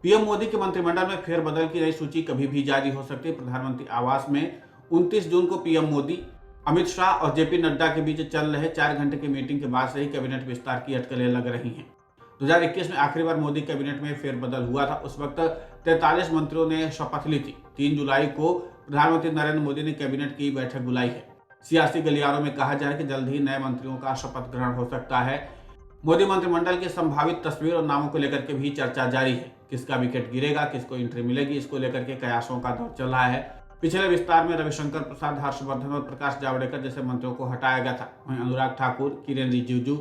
PM Modi के मंत्रिमंडल में फेरबदल की नई सूची कभी भी जारी हो सकती है। प्रधानमंत्री आवास में 29 जून को पीएम मोदी, अमित शाह और जेपी नड्डा के बीच चल रहे 4 घंटे की मीटिंग के बाद से ही कैबिनेट विस्तार की अटकलें लग रही हैं। 2021 में आखिरी बार मोदी कैबिनेट में फेरबदल हुआ था। उस वक्त 43 मंत्रियों ने शपथ ली थी। 3 जुलाई को प्रधानमंत्री नरेंद्र मोदी ने कैबिनेट की बैठक बुलाई है। सियासी गलियारों में कहा जा रहा है कि जल्द ही नए मंत्रियों का शपथ ग्रहण हो सकता है। मोदी मंत्रिमंडल की संभावित तस्वीर और नामों को लेकर के भी चर्चा जारी है। किसका विकेट गिरेगा, किसको एंट्री मिलेगी, इसको लेकर के कयासों का दौर चल रहा है। पिछले विस्तार में रविशंकर प्रसाद, हर्षवर्धन और प्रकाश जावड़ेकर जैसे मंत्रियों को हटाया गया था। वहीं अनुराग ठाकुर, किरेन रिजिजू,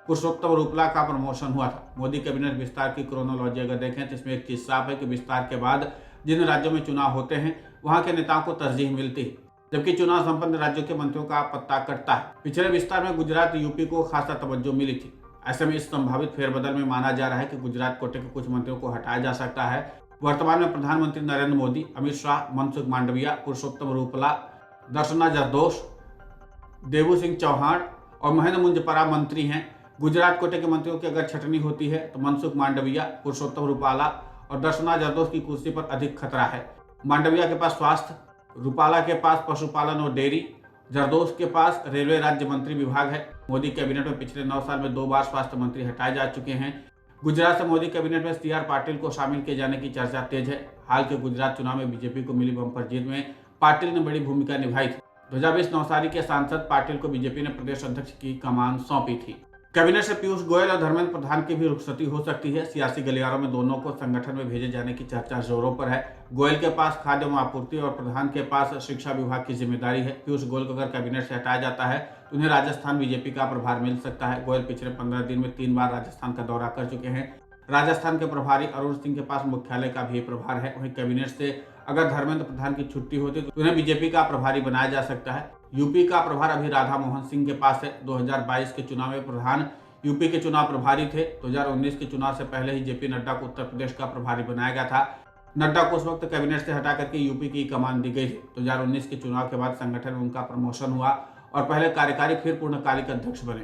पुरुषोत्तम रूपाला का प्रमोशन हुआ था। मोदी कैबिनेट विस्तार की क्रोनोलॉजी अगर देखें तो इसमें एक चीज साफ है कि विस्तार के बाद जिन राज्यों में चुनाव होते हैं वहां के नेताओं को तरजीह मिलती है, जबकि चुनाव संपन्न राज्यों के मंत्रियों का पत्ता कटता है। पिछले विस्तार में गुजरात, यूपी को खासा तवज्जो मिली थी। ऐसे में इस संभावित फेरबदल में माना जा रहा है कि गुजरात कोटे के कुछ मंत्रियों को हटाया जा सकता है। वर्तमान में प्रधानमंत्री नरेंद्र मोदी, अमित शाह, मनसुख मांडविया, पुरुषोत्तम रूपाला, दर्शना जरदोश, देवू सिंह चौहान और महेंद्र मुंजपरा मंत्री हैं। गुजरात कोटे के मंत्रियों की अगर छटनी होती है तो मनसुख मांडविया, पुरुषोत्तम रूपाला और दर्शना जरदोश की कुर्सी पर अधिक खतरा है। मांडविया के पास स्वास्थ्य, रूपाला के पास पशुपालन और डेयरी, जरदोश के पास रेलवे राज्य मंत्री विभाग है। मोदी कैबिनेट में पिछले 9 साल में 2 बार स्वास्थ्य मंत्री हटाए जा चुके हैं। गुजरात से मोदी कैबिनेट में सीआर पाटिल को शामिल किए जाने की चर्चा तेज है। हाल के गुजरात चुनाव में बीजेपी को मिली बम्पर जीत में पाटिल ने बड़ी भूमिका निभाई थी। 2020 नवसारी के सांसद पाटिल को बीजेपी ने प्रदेश अध्यक्ष की कमान सौंपी थी। कैबिनेट से पीयूष गोयल और धर्मेंद्र प्रधान की भी रुखसती हो सकती है। सियासी गलियारों में दोनों को संगठन में भेजे जाने की चर्चा जोरों पर है। गोयल के पास खाद्य आपूर्ति और प्रधान के पास शिक्षा विभाग की जिम्मेदारी है। पीयूष गोयल को अगर कैबिनेट से हटाया जाता है तो उन्हें राजस्थान बीजेपी का प्रभार मिल सकता है। गोयल पिछले 15 दिन में 3 बार राजस्थान का दौरा कर चुके हैं। राजस्थान के प्रभारी अरुण सिंह के पास मुख्यालय का भी प्रभार है। वहीं कैबिनेट से अगर धर्मेंद्र प्रधान की छुट्टी होती तो उन्हें बीजेपी का प्रभारी बनाया जा सकता है। यूपी का प्रभार अभी राधा मोहन सिंह के पास है। 2022 के चुनाव में प्रधान यूपी के चुनाव प्रभारी थे। 2019 के चुनाव से पहले ही जेपी नड्डा को उत्तर प्रदेश का प्रभारी बनाया गया था। नड्डा को उस वक्त कैबिनेट से हटा करके यूपी की कमान दी गई थी। 2019 के चुनाव के बाद संगठन में उनका प्रमोशन हुआ और पहले कार्यकारी फिर पूर्णकालिक अध्यक्ष बने।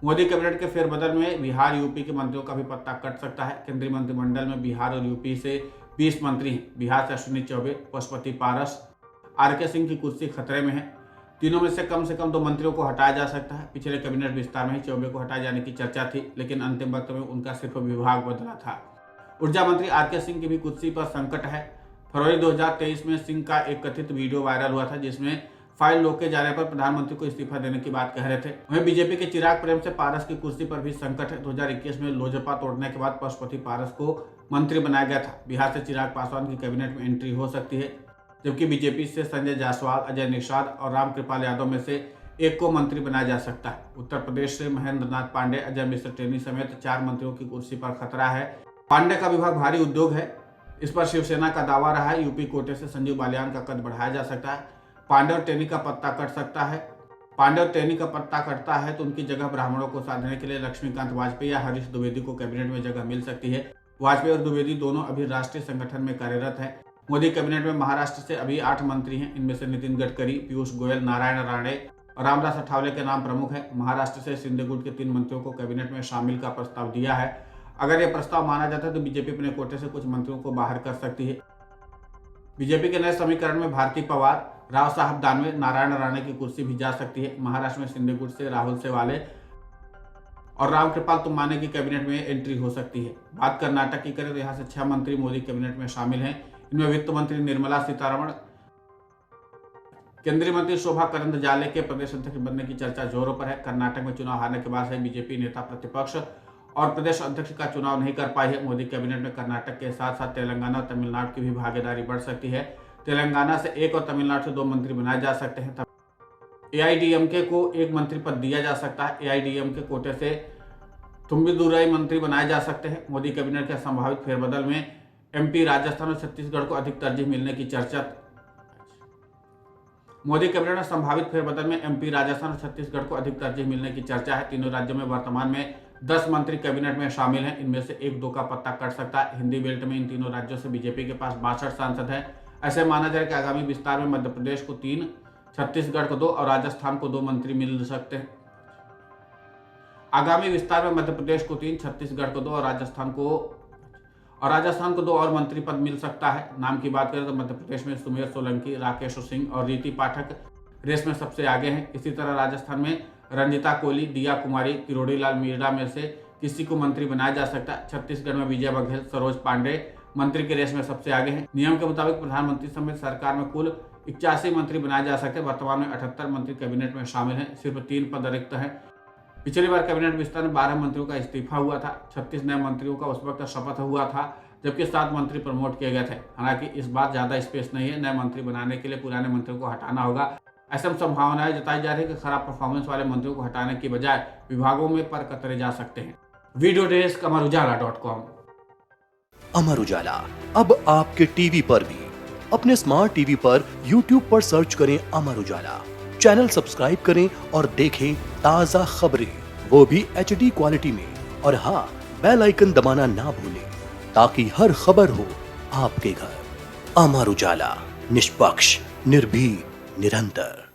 मोदी कैबिनेट के फेरबदल में बिहार, यूपी के मंत्रियों का भी पत्ता कट सकता है। केंद्रीय मंत्रिमंडल में बिहार और यूपी से 20 मंत्री हैं। बिहार से अश्विनी चौबे, पशुपति पारस, आरके सिंह की कुर्सी खतरे में है। तीनों में से कम 2 मंत्रियों को हटाया जा सकता है। पिछले कैबिनेट विस्तार में ही चौबे को हटाए जाने की चर्चा थी, लेकिन अंतिम वक्त में उनका सिर्फ विभाग बदला था। ऊर्जा मंत्री आरके सिंह की भी कुर्सी पर संकट है। फरवरी 2023 में सिंह का एक कथित वीडियो वायरल हुआ था जिसमें फाइल रोके जाने पर प्रधानमंत्री को इस्तीफा देने की बात कह रहे थे। वहीं बीजेपी के चिराग प्रेम से पारस की कुर्सी पर भी संकट है। 2021 में लोजपा तोड़ने के बाद पशुपति पारस को मंत्री बनाया गया था। बिहार से चिराग पासवान की कैबिनेट में एंट्री हो सकती है, जबकि बीजेपी से संजय जायसवाल, अजय निषाद और रामकृपाल यादव में से एक को मंत्री बनाया जा सकता है। उत्तर प्रदेश से महेंद्र नाथ पांडे, अजय मिश्र टेनी समेत 4 मंत्रियों की कुर्सी पर खतरा है। पांडे का विभाग भारी उद्योग है, इस पर शिवसेना का दावा रहा है। यूपी कोटे से संजीव बालियान का कद बढ़ाया जा सकता है। पांडे और टेनी का पत्ता कट सकता है। पांडे और टेनी का पत्ता कटता है तो उनकी जगह ब्राह्मणों को साधने के लिए लक्ष्मीकांत वाजपेयी या हरीश द्विवेदी को कैबिनेट में जगह मिल सकती है। वाजपेयी और द्विवेदी दोनों अभी राष्ट्रीय संगठन में कार्यरत हैं। मोदी कैबिनेट में महाराष्ट्र से अभी 8 मंत्री हैं। इनमें से नितिन गडकरी, पीयूष गोयल, नारायण राणे और रामदास अठावले के नाम प्रमुख है। महाराष्ट्र से शिंदे गुट के 3 मंत्रियों को कैबिनेट में शामिल का प्रस्ताव दिया है। अगर यह प्रस्ताव माना जाता है तो बीजेपी अपने कोटे से कुछ मंत्रियों को बाहर कर सकती है। बीजेपी के नए समीकरण में भारती पवार, राव साहब दानवे, नारायण राणे की कुर्सी भी जा सकती है। महाराष्ट्र में शिंदे गुट से राहुल सेवाले और रामकृपाल तुमाने की कैबिनेट में एंट्री हो सकती है। बात कर्नाटक की करें तो यहाँ से 6 मंत्री मोदी कैबिनेट में शामिल हैं। इनमें वित्त मंत्री निर्मला सीतारमण, केंद्रीय मंत्री शोभा करंदजाले के प्रदेश अध्यक्ष बनने की चर्चा जोरों पर है। कर्नाटक में चुनाव हारने के बाद से बीजेपी नेता प्रतिपक्ष और प्रदेश अध्यक्ष का चुनाव नहीं कर पाई है। मोदी कैबिनेट में कर्नाटक के साथ साथ तेलंगाना और तमिलनाडु की भी भागीदारी बढ़ सकती है। तेलंगाना से 1 और तमिलनाडु से 2 मंत्री बनाए जा सकते हैं। एआईडीएमके को 1 मंत्री पद दिया जा सकता है। एआईडीएमके कोटे से थुम्बिदुरई मंत्री बनाए जा सकते हैं। मोदी कैबिनेट के संभावित फेरबदल में एमपी, राजस्थान और छत्तीसगढ़ को अधिक तरजीह मिलने की चर्चा। मोदी कैबिनेट में संभावित फेरबदल में एमपी, राजस्थान और छत्तीसगढ़ को अधिक तरजीह मिलने की चर्चा है। तीनों राज्यों में वर्तमान में 10 मंत्री कैबिनेट में शामिल हैं। इनमें से 1-2 का पत्ता कट सकता है। हिंदी बेल्ट में इन तीनों राज्यों से बीजेपी के पास 62 सांसद हैं। ऐसे माना जाए कि आगामी विस्तार में मध्य प्रदेश को 3, छत्तीसगढ़ को 2 और राजस्थान को 2 मंत्री मिल सकते हैं। आगामी विस्तार में मध्य प्रदेश को 3, छत्तीसगढ़ को 2 और राजस्थान को और राजस्थान को 2 और मंत्री पद मिल सकता है। नाम की बात करें तो मध्य प्रदेश में सुमेर सोलंकी, राकेश सिंह और रीति पाठक रेस में सबसे आगे हैं। इसी तरह राजस्थान में रंजिता कोहली, दिया कुमारी, किरोड़ीलाल मीणा में से किसी को मंत्री बनाया जा सकता है। छत्तीसगढ़ में विजय बघेल, सरोज पांडे मंत्री के रेस में सबसे आगे हैं। नियम के मुताबिक प्रधानमंत्री समेत सरकार में कुल 81 मंत्री बनाए जा सकते हैं। वर्तमान में 78 मंत्री कैबिनेट में शामिल हैं, सिर्फ 3 पद रिक्त हैं। पिछली बार कैबिनेट विस्तार में 12 मंत्रियों का इस्तीफा हुआ था। 36 नए मंत्रियों का उस वक्त शपथ हुआ था, जबकि 7 मंत्री प्रमोट किए गए थे। हालांकि इस बार ज्यादा स्पेस नहीं है, नए मंत्री बनाने के लिए पुराने मंत्रियों को हटाना होगा। ऐसी संभावनाएं जताई जा रही है कि खराब परफॉर्मेंस वाले मंत्रियों को हटाने की बजाय विभागों में पर कतरे जा सकते हैं। Video desk अमरउजाला.com। अमर उजाला अब आपके टीवी पर भी। अपने स्मार्ट टीवी पर YouTube पर सर्च करें अमर उजाला, चैनल सब्सक्राइब करें और देखें ताजा खबरें, वो भी HD क्वालिटी में। और हाँ, बेल आइकन दबाना ना भूलें ताकि हर खबर हो आपके घर। अमर उजाला, निष्पक्ष, निर्भीक, निरंतर।